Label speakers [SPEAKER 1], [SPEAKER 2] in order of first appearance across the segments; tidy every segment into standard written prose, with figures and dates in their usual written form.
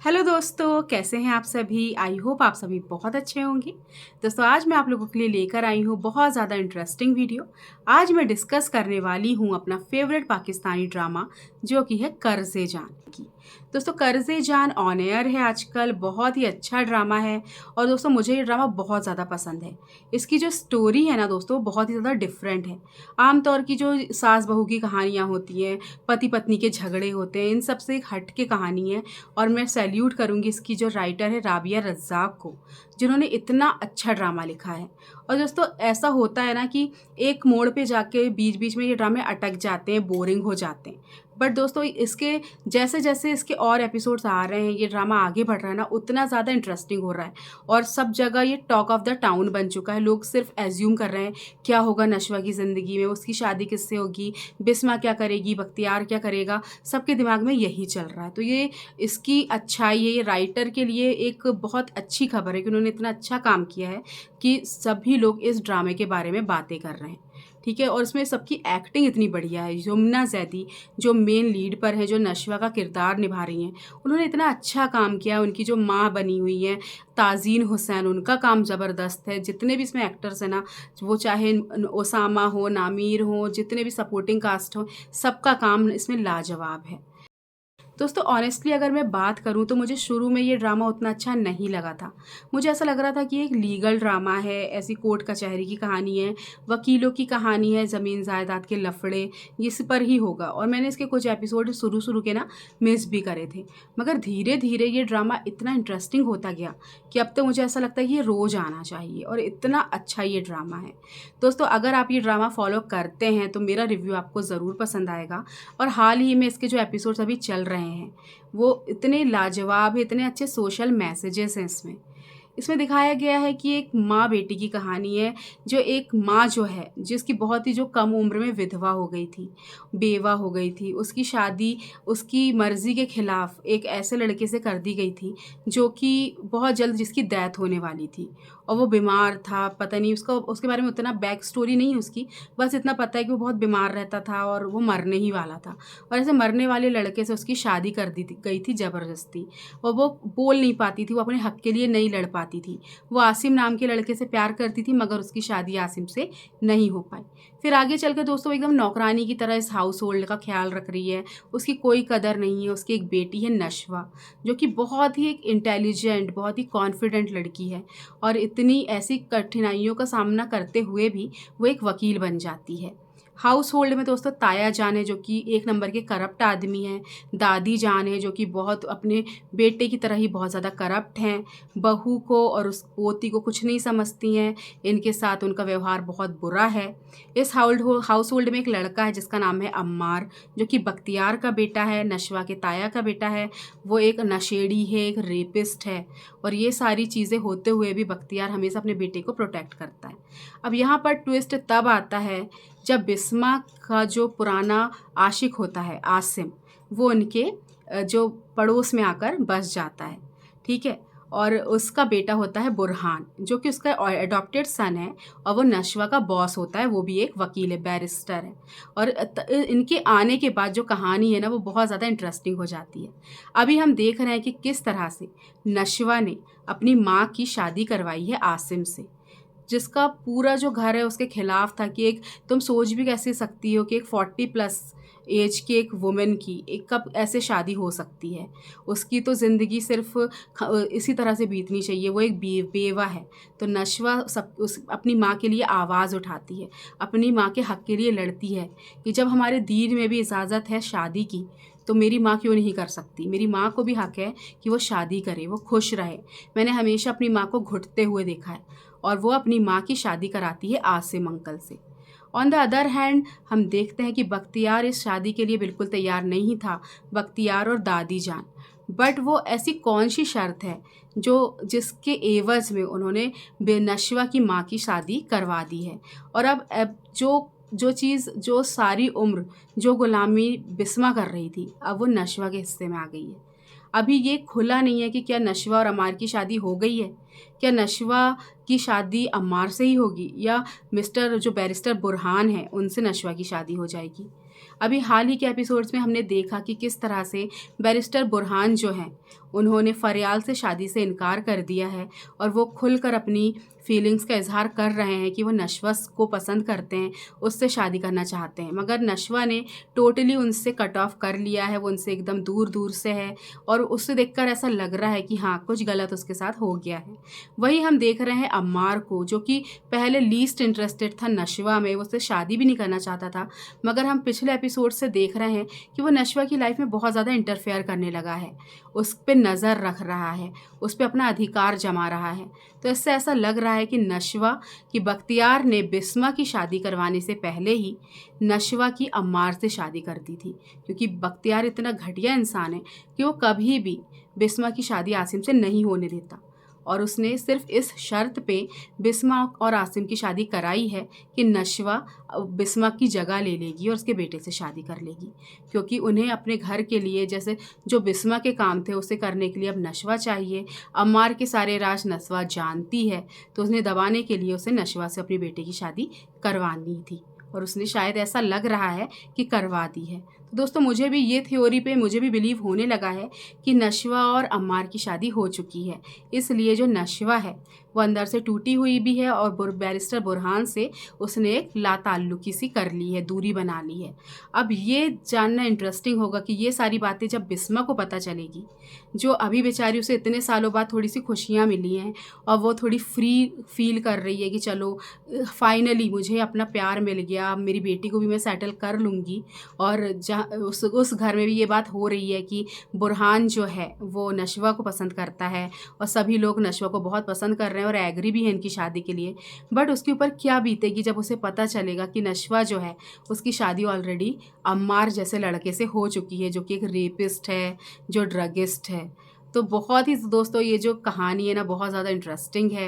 [SPEAKER 1] Hello दोस्तों, कैसे हैं आप सभी? आई होप आप सभी बहुत अच्छे होंगे। दोस्तों, आज मैं आप लोगों के लिए लेकर आई हूँ बहुत ज़्यादा इंटरेस्टिंग वीडियो। आज मैं डिस्कस करने वाली हूँ अपना फेवरेट पाकिस्तानी ड्रामा, जो कि है कर्ज़े जान की। दोस्तों, कर्ज़े जान ऑन एयर है आजकल, बहुत ही अच्छा ड्रामा है और दोस्तों मुझे ये ड्रामा बहुत ज़्यादा पसंद है। इसकी जो स्टोरी है ना दोस्तों, बहुत ही ज़्यादा डिफरेंट है। आम तौर की जो सास बहू की कहानियाँ होती हैं, पति पत्नी के झगड़े होते हैं, इन सब से एक हट के कहानी है। और मैं सैल्यूट करूँगी इसकी जो राइटर है राबिया रज़्ज़ाक़ को, जिन्होंने इतना अच्छा ड्रामा लिखा है। और दोस्तों ऐसा होता है ना कि एक मोड़ पे जाके बीच-बीच में ये ड्रामे अटक जाते हैं, बोरिंग हो जाते हैं। बट दोस्तों इसके जैसे-जैसे इसके और एपिसोड्स आ रहे हैं, ये ड्रामा आगे बढ़ रहा है ना, उतना ज़्यादा इंटरेस्टिंग हो रहा है। और सब जगह ये टॉक ऑफ द टाउन बन चुका है। लोग सिर्फ एज़्यूम कर रहे हैं, क्या होगा नशवा की ज़िंदगी में, उसकी शादी किससे होगी, बिस्मा क्या करेगी, बख्तियार क्या करेगा, सबके दिमाग में यही चल रहा है। तो ये इसकी अच्छाई है, ये राइटर के लिए एक बहुत अच्छी खबर है कि उन्होंने इतना अच्छा काम किया है कि सभी लोग इस ड्रामे के बारे में बातें कर रहे हैं। ठीक है, और इसमें सबकी एक्टिंग इतनी बढ़िया है। यमुना ज़ैदी जो मेन लीड पर है, जो नशवा का किरदार निभा रही हैं, उन्होंने इतना अच्छा काम किया है। उनकी जो माँ बनी हुई हैं ताज़ीन हुसैन, उनका काम ज़बरदस्त है। जितने भी इसमें एक्टर्स हैं ना, वो चाहे ओसामा हो, नामीर हो, जितने भी सपोर्टिंग कास्ट हो, सबका काम इसमें लाजवाब है। दोस्तों ऑनेस्टली अगर मैं बात करूँ तो मुझे शुरू में ये ड्रामा उतना अच्छा नहीं लगा था। मुझे ऐसा लग रहा था कि एक लीगल ड्रामा है, ऐसी कोर्ट कचहरी की कहानी है, वकीलों की कहानी है, ज़मीन जायदाद के लफड़े, इस पर ही होगा। और मैंने इसके कुछ एपिसोड शुरू के ना मिस भी करे थे। मगर धीरे-धीरे ये ड्रामा इतना इंटरेस्टिंग होता गया कि अब तो मुझे ऐसा लगता है कि ये रोज़ आना चाहिए और इतना अच्छा ये ड्रामा है। दोस्तों अगर आप ये ड्रामा फ़ॉलो करते हैं तो मेरा रिव्यू आपको ज़रूर पसंद आएगा। और हाल ही में इसके जो एपिसोड्स अभी चल रहे हैं, वो इतने लाजवाब है, इतने अच्छे सोशल मैसेजेस हैं इसमें। इसमें दिखाया गया है कि एक माँ बेटी की कहानी है, जो एक माँ जो है, जिसकी बहुत ही जो कम उम्र में विधवा हो गई थी, बेवा हो गई थी। उसकी शादी उसकी मर्ज़ी के खिलाफ़ एक ऐसे लड़के से कर दी गई थी, जो कि बहुत जल्द जिसकी डेथ होने वाली थी। और वो बीमार था, पता नहीं उसका उसके बारे में उतना बैक स्टोरी नहीं है उसकी, बस इतना पता है कि वो बहुत बीमार रहता था और वो मरने ही वाला था। और ऐसे मरने वाले लड़के से उसकी शादी कर दी थी गई थी ज़बरदस्ती। और वो बोल नहीं पाती थी, वो अपने हक़ के लिए नहीं लड़ पाती थी। वो आसिम नाम के लड़के से प्यार करती थी, मगर उसकी शादी आसिम से नहीं हो पाई। फिर आगे चल के दोस्तों एकदम नौकरानी की तरह इस हाउस होल्ड का ख़्याल रख रही है, उसकी कोई कदर नहीं है। उसकी एक बेटी है नशवा, जो कि बहुत ही एक इंटेलिजेंट, बहुत ही कॉन्फिडेंट लड़की है। और इतनी ऐसी कठिनाइयों का सामना करते हुए भी वो एक वकील बन जाती है। हाउस होल्ड में दोस्तों ताया जान है, जो कि एक नंबर के करप्ट आदमी हैं। दादी जान है, जो कि बहुत अपने बेटे की तरह ही बहुत ज़्यादा करप्ट हैं। बहू को और उस पोती को कुछ नहीं समझती हैं, इनके साथ उनका व्यवहार बहुत बुरा है। इस हाउस होल्ड में एक लड़का है जिसका नाम है अम्मार, जो कि बख्तियार का बेटा है, नशवा के ताया का बेटा है। वो एक नशेड़ी है, एक रेपिस्ट है। और ये सारी चीज़ें होते हुए भी बख्तियार हमेशा अपने बेटे को प्रोटेक्ट करता है। अब यहाँ पर ट्विस्ट तब आता है जब बिस्मा का जो पुराना आशिक होता है आसिम, वो उनके जो पड़ोस में आकर बस जाता है। ठीक है, और उसका बेटा होता है बुरहान, जो कि उसका एडॉप्टेड सन है। और वो नशवा का बॉस होता है, वो भी एक वकील है, बैरिस्टर है। और इनके आने के बाद जो कहानी है ना, वो बहुत ज़्यादा इंटरेस्टिंग हो जाती है। अभी हम देख रहे हैं कि किस तरह से नशवा ने अपनी माँ की शादी करवाई है आसिम से, जिसका पूरा जो घर है उसके खिलाफ था। कि एक तुम सोच भी कैसे सकती हो कि एक 40 प्लस एज की एक वुमेन की एक कब ऐसे शादी हो सकती है। उसकी तो ज़िंदगी सिर्फ इसी तरह से बीतनी चाहिए। वो एक बेवा है। तो नशवा सब उस अपनी माँ के लिए आवाज़ उठाती है, अपनी माँ के हक़ के लिए लड़ती है कि जब हमारे दीन में भी इजाज़त है शादी की, तो मेरी माँ क्यों नहीं कर सकती। मेरी माँ को भी हक़ है कि वो शादी करे, वो खुश रहे। मैंने हमेशा अपनी माँ को घुटते हुए देखा है, और वो अपनी माँ की शादी कराती है आसिम अंकल से। ऑन द अदर हैंड हम देखते हैं कि बख्तियार इस शादी के लिए बिल्कुल तैयार नहीं था, बख्तियार और दादी जान। बट वो ऐसी कौन सी शर्त है जो जिसके एवज़ में उन्होंने बेनशवा की माँ की शादी करवा दी है। और अब जो जो चीज़ जो सारी उम्र जो ग़ुलामी बिस्मा कर रही थी, अब वो नशवा के हिस्से में आ गई है। अभी ये खुला नहीं है कि क्या नशवा और अम्मार की शादी हो गई है, क्या नशवा की शादी अम्मार से ही होगी, या मिस्टर जो बैरिस्टर बुरहान है उनसे नशवा की शादी हो जाएगी। अभी हाल ही के एपिसोड्स में हमने देखा कि किस तरह से बैरिस्टर बुरहान जो हैं उन्होंने फरियाल से शादी से इनकार कर दिया है और वो खुलकर अपनी फीलिंग्स का इजहार कर रहे हैं कि वो नशवा को पसंद करते हैं, उससे शादी करना चाहते हैं। मगर नशवा ने टोटली उनसे कट ऑफ कर लिया है, वो उनसे एकदम दूर दूर से है और उससे देखकर ऐसा लग रहा है कि हाँ, कुछ गलत उसके साथ हो गया है। वही हम देख रहे हैं अम्मार को, जो कि पहले लीस्ट इंटरेस्टेड था नशवा में, वो उससे शादी भी नहीं करना चाहता था। मगर हम पिछले एपिसोड से देख रहे हैं कि वो नशवा की लाइफ में बहुत ज़्यादा इंटरफेयर करने लगा है, उस पर नज़र रख रहा है, उस पर अपना अधिकार जमा रहा है। तो इससे ऐसा लग रहा है कि नशवा की बख्तियार ने बिस्मा की शादी करवाने से पहले ही नशवा की अम्मार से शादी कर दी थी, क्योंकि बख्तियार इतना घटिया इंसान है कि वो कभी भी बिस्मा की शादी आसिम से नहीं होने देता और उसने सिर्फ इस शर्त पे बिस्मा और आसिम की शादी कराई है कि नशवा बिस्मा की जगह ले लेगी और उसके बेटे से शादी कर लेगी, क्योंकि उन्हें अपने घर के लिए जैसे जो बिस्मा के काम थे उसे करने के लिए अब नशवा चाहिए। अम्मार के सारे राज नशवा जानती है, तो उसने दबाने के लिए उसे नशवा से अपनी बेटे की शादी करवानी थी और उसने शायद ऐसा लग रहा है कि करवा दी है। तो दोस्तों, मुझे भी ये थ्योरी पे मुझे भी बिलीव होने लगा है कि नशवा और अम्मार की शादी हो चुकी है। इसलिए जो नशवा है वो अंदर से टूटी हुई भी है और बैरिस्टर बुरहान से उसने एक लाताल्लुकी सी कर ली है, दूरी बना ली है। अब ये जानना इंटरेस्टिंग होगा कि ये सारी बातें जब बिस्मा को पता चलेगी, जो अभी बेचारी उसे इतने सालों बाद थोड़ी सी खुशियाँ मिली हैं और वो थोड़ी फ्री फील कर रही है कि चलो फाइनली मुझे अपना प्यार मिल गया, मेरी बेटी को भी मैं सेटल कर लूँगी। और जहाँ उस घर में भी ये बात हो रही है कि बुरहान जो है वो नशवा को पसंद करता है और सभी लोग नशवा को बहुत पसंद कर रहे हैं और एग्री भी है इनकी शादी के लिए। बट उसके ऊपर क्या बीतेगी जब उसे पता चलेगा कि नशवा जो है उसकी शादी ऑलरेडी अम्मार जैसे लड़के से हो चुकी है, जो कि एक रेपिस्ट है, जो ड्रगिस्ट है। तो बहुत ही दोस्तों ये जो कहानी है ना बहुत ज़्यादा इंटरेस्टिंग है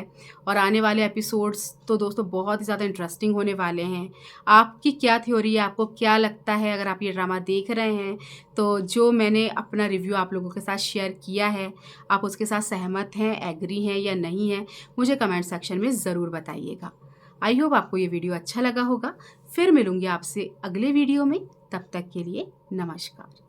[SPEAKER 1] और आने वाले एपिसोड्स तो दोस्तों बहुत ही ज़्यादा इंटरेस्टिंग होने वाले हैं। आपकी क्या थ्योरी है, आपको क्या लगता है अगर आप ये ड्रामा देख रहे हैं तो जो मैंने अपना रिव्यू आप लोगों के साथ शेयर किया है, आप उसके साथ सहमत हैं, एग्री हैं या नहीं हैं, मुझे कमेंट सेक्शन में ज़रूर बताइएगा। आई होप आपको ये वीडियो अच्छा लगा होगा। फिर मिलूँगी आपसे अगले वीडियो में, तब तक के लिए नमस्कार।